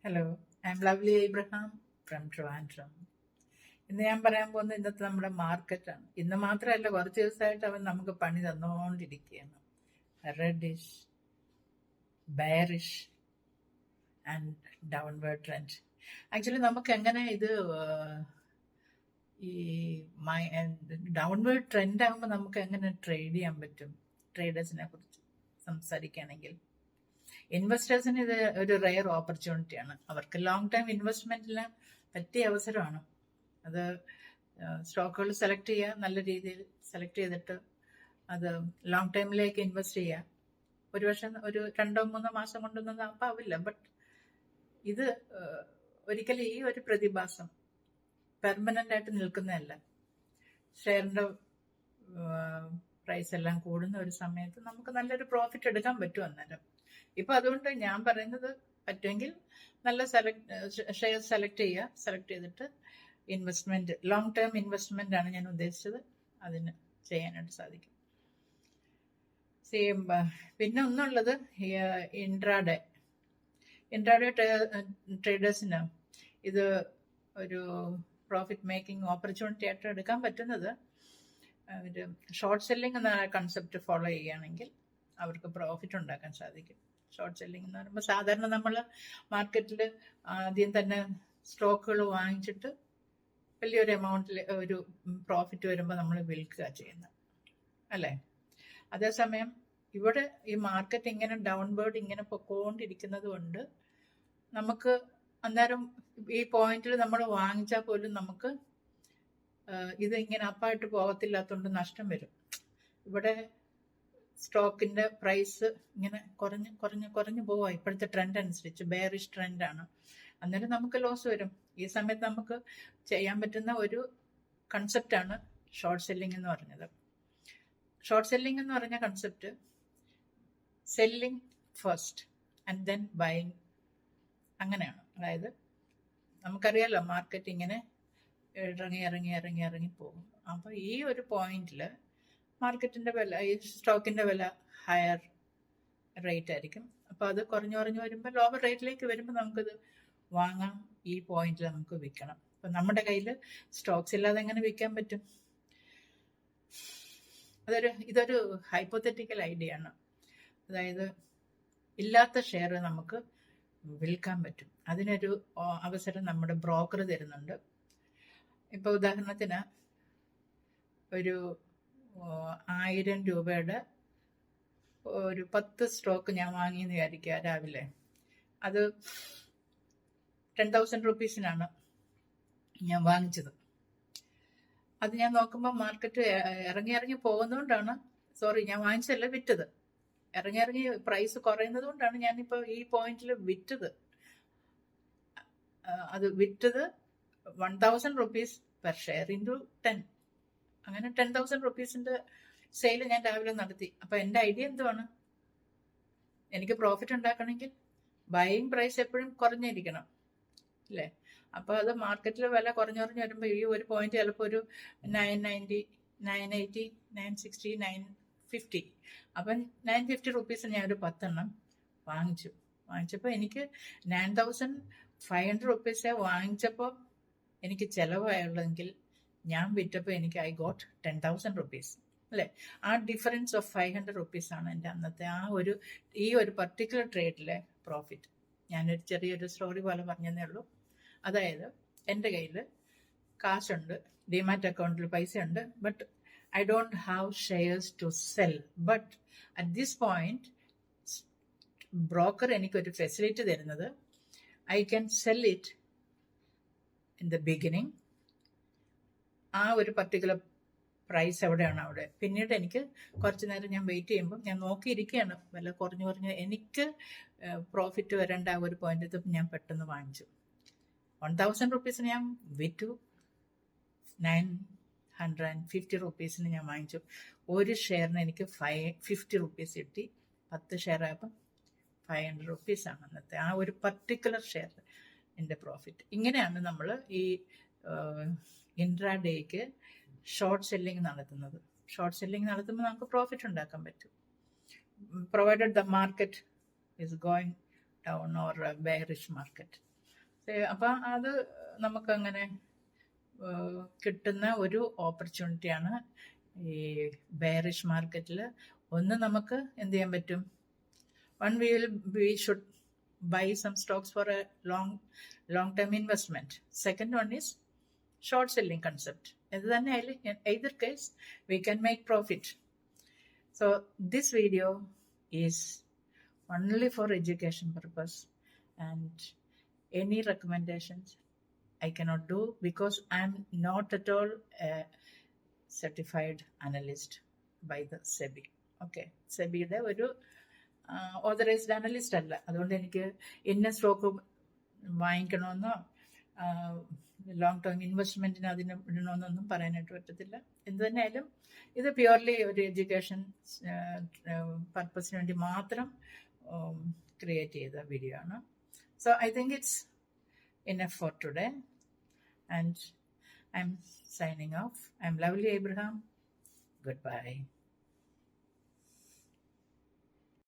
Hello, I M lovely Abraham from Trivandrum. ഇന്ന് ഞാൻ പറയാൻ പോകുന്നത് ഇന്നത്തെ നമ്മുടെ മാർക്കറ്റാണ്. ഇന്ന് മാത്രമല്ല, കുറച്ച് ദിവസമായിട്ട് അവൻ നമുക്ക് പണി തന്നുകൊണ്ടിരിക്കുകയാണ്. Reddish, bearish and downward trend. Actually നമുക്ക് എങ്ങനെ ഇത് ഈ ഡൗൺവേർഡ് ട്രെൻഡ് ആകുമ്പോൾ നമുക്ക് എങ്ങനെ ട്രേഡ് ചെയ്യാൻ പറ്റും? ട്രേഡേഴ്സിനെ കുറിച്ച് സംസാരിക്കുകയാണെങ്കിൽ, ഇൻവെസ്റ്റേഴ്സിന് ഇത് ഒരു റെയർ ഓപ്പർച്യൂണിറ്റിയാണ്. അവർക്ക് ലോങ് ടൈം ഇൻവെസ്റ്റ്മെന്റിന് പറ്റിയ അവസരമാണ്. അത് സ്റ്റോക്കുകൾ സെലക്ട് ചെയ്യുക, നല്ല രീതിയിൽ സെലക്ട് ചെയ്തിട്ട് അത് ലോങ് ടൈമിലേക്ക് ഇൻവെസ്റ്റ് ചെയ്യുക. ഒരു വർഷം, ഒരു 2-3 മാസം കൊണ്ടൊന്നും ആവില്ല. ബട്ട് ഇത് ഒരിക്കലും ഈ ഒരു പ്രതിഭാസം പെർമനന്റ് ആയിട്ട് നിൽക്കുന്നതല്ല. ഷെയറിന്റെ പ്രൈസ് എല്ലാം കൂടുന്ന ഒരു സമയത്ത് നമുക്ക് നല്ലൊരു പ്രോഫിറ്റ് എടുക്കാൻ പറ്റും അന്നേരം. ഇപ്പൊ അതുകൊണ്ട് ഞാൻ പറയുന്നത്, പറ്റുമെങ്കിൽ നല്ല ഷെയർ സെലക്ട് ചെയ്യുക. സെലക്ട് ചെയ്തിട്ട് ഇൻവെസ്റ്റ്മെന്റ്, ലോങ് ടേം ഇൻവെസ്റ്റ്മെന്റ് ആണ് ഞാൻ ഉദ്ദേശിച്ചത്. അതിന് ചെയ്യാനായിട്ട് സാധിക്കും. പിന്നെ ഒന്നുള്ളത് ഇൻട്രാഡേ ട്രേഡേഴ്സിന് ഇത് ഒരു പ്രോഫിറ്റ് മേക്കിംഗ് ഓപ്പർച്യൂണിറ്റി ആയിട്ട് എടുക്കാൻ പറ്റുന്നത് ഒരു ഷോർട്ട് സെല്ലിംഗ് എന്ന കൺസെപ്റ്റ് ഫോളോ ചെയ്യുകയാണെങ്കിൽ അവർക്ക് പ്രോഫിറ്റ് ഉണ്ടാക്കാൻ സാധിക്കും. ഷോർട്ട് സെല്ലിംഗ് എന്ന് പറയുമ്പോൾ സാധാരണ നമ്മൾ മാർക്കറ്റിൽ ആദ്യം തന്നെ സ്റ്റോക്കുകൾ വാങ്ങിച്ചിട്ട് വലിയൊരു എമൗണ്ടിൽ ഒരു പ്രോഫിറ്റ് വരുമ്പോൾ നമ്മൾ വിൽക്കുക ചെയ്യുന്നത്, അല്ലേ? അതേസമയം ഇവിടെ ഈ മാർക്കറ്റ് ഇങ്ങനെ ഡൗൺവേർഡ് ഇങ്ങനെ പൊക്കോണ്ടിരിക്കുന്നത് കൊണ്ട് നമുക്ക് അന്നേരം ഈ പോയിന്റിൽ നമ്മൾ വാങ്ങിച്ചാൽ പോലും നമുക്ക് ഇത് ഇങ്ങനെ അപ്പായിട്ട് പോകത്തില്ലാത്തതുകൊണ്ട് നഷ്ടം വരും. ഇവിടെ സ്റ്റോക്കിന്റെ പ്രൈസ് ഇങ്ങനെ കുറഞ്ഞു പോവാ. ഇപ്പോഴത്തെ ട്രെൻഡ് അനുസരിച്ച് ബെയറിഷ് ട്രെൻഡാണ്. അന്നേരം നമുക്ക് ലോസ് വരും. ഈ സമയത്ത് നമുക്ക് ചെയ്യാൻ പറ്റുന്ന ഒരു കൺസെപ്റ്റാണ് ഷോർട്ട് സെല്ലിംഗ് എന്ന് പറഞ്ഞത്. ഷോർട്ട് സെല്ലിംഗ് എന്ന് പറഞ്ഞ concept selling first and then buying, അങ്ങനെയാണ്. അതായത് നമുക്കറിയാലോ, മാർക്കറ്റ് ഇങ്ങനെ ഇറങ്ങി പോകും. അപ്പൊ ഈ ഒരു പോയിന്റില് മാർക്കറ്റിന്റെ വില, ഈ സ്റ്റോക്കിന്റെ വില ഹയർ റേറ്റ് ആയിരിക്കും. അപ്പൊ അത് കുറഞ്ഞു വരുമ്പോൾ ലോവർ റേറ്റിലേക്ക് വരുമ്പോൾ നമുക്കത് വാങ്ങാം. ഈ പോയിന്റിൽ നമുക്ക് വിൽക്കണം. അപ്പൊ നമ്മുടെ കയ്യിൽ സ്റ്റോക്സ് ഇല്ലാതെ എങ്ങനെ വിൽക്കാൻ പറ്റും? ഇതൊരു ഹൈപ്പോത്തറ്റിക്കൽ ഐഡിയ ആണ്. അതായത് ഇല്ലാത്ത ഷെയർ നമുക്ക് വിൽക്കാൻ പറ്റും. അതിനൊരു അവസരം നമ്മുടെ ബ്രോക്കർ തരുന്നുണ്ട്. ഇപ്പൊ ഉദാഹരണത്തിന് ഒരു 1000 രൂപയുടെ ഒരു 10 സ്റ്റോക്ക് ഞാൻ വാങ്ങിയെന്ന് വിചാരിക്കുക രാവിലെ. അത് 10,000 റുപ്പീസിനാണ് ഞാൻ വാങ്ങിച്ചത്. അത് ഞാൻ നോക്കുമ്പോൾ മാർക്കറ്റ് ഇറങ്ങി പോകുന്നതുകൊണ്ടാണ്, ഞാൻ വാങ്ങിച്ചതല്ല, വിറ്റത്. ഇറങ്ങി പ്രൈസ് കുറയുന്നത് കൊണ്ടാണ് ഞാനിപ്പോൾ ഈ പോയിന്റിൽ വിറ്റത്. അത് വിറ്റത് 1000 റുപ്പീസ് പെർ ഷെയർ ഇൻറ്റു 10. അങ്ങനെ 10,000 റുപ്പീസിന്റെ സെയിൽ ഞാൻ രാവിലെ നടത്തി. അപ്പൊ എന്റെ ഐഡിയ എന്തുവാണ്? എനിക്ക് പ്രോഫിറ്റ് ഉണ്ടാക്കണമെങ്കിൽ ബൈയിങ് പ്രൈസ് എപ്പോഴും കുറഞ്ഞിരിക്കണം, അല്ലേ? അപ്പൊ അത് മാർക്കറ്റിൽ വില കുറഞ്ഞു വരുമ്പോൾ ഈ ഒരു പോയിന്റ് ചിലപ്പോൾ ഒരു 990, 980, 960, 950. അപ്പൊ 950 റുപ്പീസ് ഞാൻ ഒരു 10 എണ്ണം വാങ്ങിച്ചപ്പോൾ എനിക്ക് 9,500 റുപ്പീസേ വാങ്ങിച്ചപ്പോൾ എനിക്ക് ചെലവായുള്ളെങ്കിൽ ഞാൻ വിറ്റപ്പോൾ എനിക്ക് ഐ ഗോട്ട് 10,000 റുപ്പീസ്, അല്ലേ? ആ ഡിഫറൻസ് ഓഫ് 500 റുപ്പീസ് ആണ് എൻ്റെ അന്നത്തെ ഈ ഒരു പർട്ടിക്കുലർ ട്രേഡിലെ പ്രോഫിറ്റ്. ഞാനൊരു ചെറിയൊരു സ്റ്റോറി പോലെ പറഞ്ഞതേ ഉള്ളൂ. അതായത് എൻ്റെ കയ്യിൽ കാശുണ്ട്, ഡിമാറ്റ് അക്കൗണ്ടിൽ പൈസയുണ്ട്, but I don't have shares to sell. But at this point broker എനിക്കൊരു ഫെസിലിറ്റി തരുന്നത്, I can sell it in the beginning. ആ ഒരു പർട്ടിക്കുലർ പ്രൈസ് എവിടെയാണ് അവിടെ. പിന്നീട് എനിക്ക് കുറച്ചു നേരം ഞാൻ വെയിറ്റ് ചെയ്യുമ്പോൾ ഞാൻ നോക്കിയിരിക്കുകയാണ്, വില കുറഞ്ഞു എനിക്ക് പ്രോഫിറ്റ് വരേണ്ട ആ ഒരു പോയിന്റ് ഞാൻ പെട്ടെന്ന് വാങ്ങിച്ചു. 1,000 റുപ്പീസിന് ഞാൻ വിറ്റു, 950 റുപ്പീസിന് ഞാൻ വാങ്ങിച്ചു. ഒരു ഷെയറിന് എനിക്ക് 50 റുപ്പീസ് കിട്ടി. 10 ഷെയർ ആയപ്പോൾ 500 റുപ്പീസാണ് അന്നത്തെ ആ ഒരു പർട്ടിക്കുലർ ഷെയർ എൻ്റെ പ്രോഫിറ്റ്. ഇങ്ങനെയാണ് നമ്മൾ ഈ ഇൻട്രാഡേക്ക് ഷോർട്ട് സെല്ലിംഗ് നടത്തുന്നത്. ഷോർട്ട് സെല്ലിംഗ് നടത്തുമ്പോൾ നമുക്ക് പ്രോഫിറ്റ് ഉണ്ടാക്കാൻ പറ്റും, provided the market is going down or a bearish market. അപ്പം അത് നമുക്കങ്ങനെ കിട്ടുന്ന ഒരു ഓപ്പർച്യൂണിറ്റിയാണ് ഈ ബെയറിഷ് മാർക്കറ്റിൽ. ഒന്ന് നമുക്ക് എന്ത് ചെയ്യാൻ പറ്റും, we should buy some stocks for a long term investment. Second one is short selling concept. In either case we can make profit. So this video is only for education purpose, and any recommendations I cannot do because I'm not at all a certified analyst by the SEBI. Okay, സെബിയുടെ ഒരു authorised analyst അല്ല. അതുകൊണ്ട് എനിക്ക് ഇന്ന stock വാങ്ങിക്കണമെന്നോ long term ഇൻവെസ്റ്റ്മെന്റിന് അതിന് ഇടണമെന്നൊന്നും പറയാനായിട്ട് പറ്റത്തില്ല. എന്ത് തന്നെയായാലും ഇത് പ്യുവർലി ഒരു എഡ്യൂക്കേഷൻ പർപ്പസിന് വേണ്ടി മാത്രം ക്രിയേറ്റ് ചെയ്ത വീഡിയോ ആണ്. So I think it's enough for today, and I'm signing off. I'm Lovely Abraham. Goodbye.